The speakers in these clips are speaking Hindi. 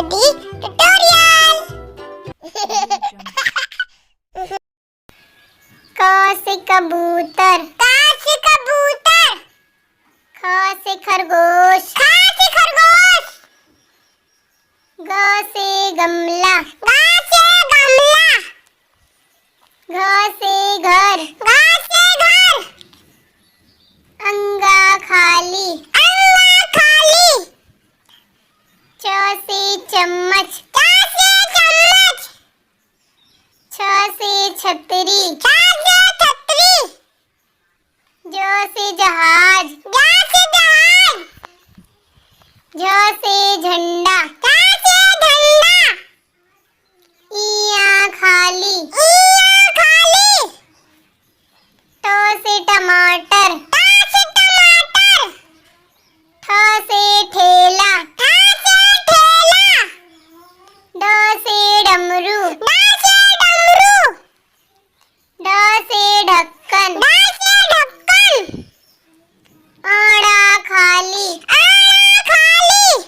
Daddy tutorial. क से कबूतर, क से कबूतर। ख से खरगोश, ख से खरगोश। ग से गमला, ग से गमला। घ से घर, घ से घर। अंगा खाली, अंगा खाली। च से चम्मच, च से चम्मच। छ से छतरी, छ से छतरी। ज से जहाज, ज से जहाज। झ से झंडा, झ से झंडा। इया खाली, इया खाली। ट से टमाटर, ट से टमाटर। ठ से ठेला, ठ से ठेला। ड से डमरू, ड से डमरू। ढ से ढक्कन, ढ से ढक्कन। आड़ा खाली, आड़ा खाली।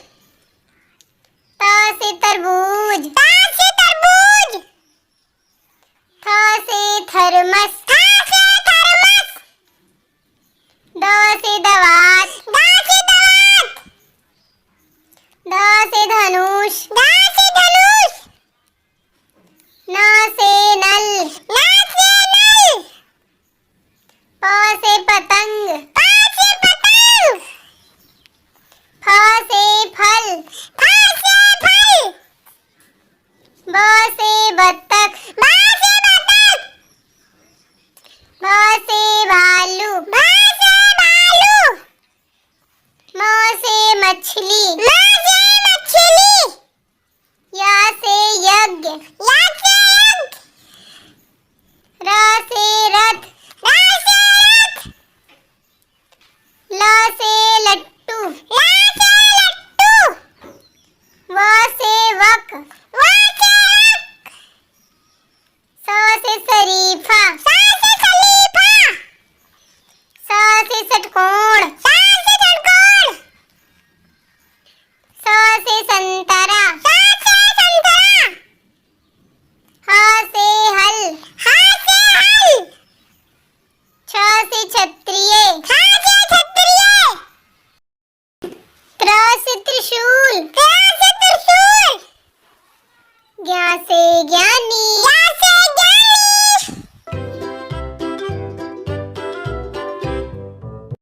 त से तरबूज, त से तरबूज। थ से थर्मस, थ से थर्मस। द से दवात, द से दवात। ध से धनुष, ध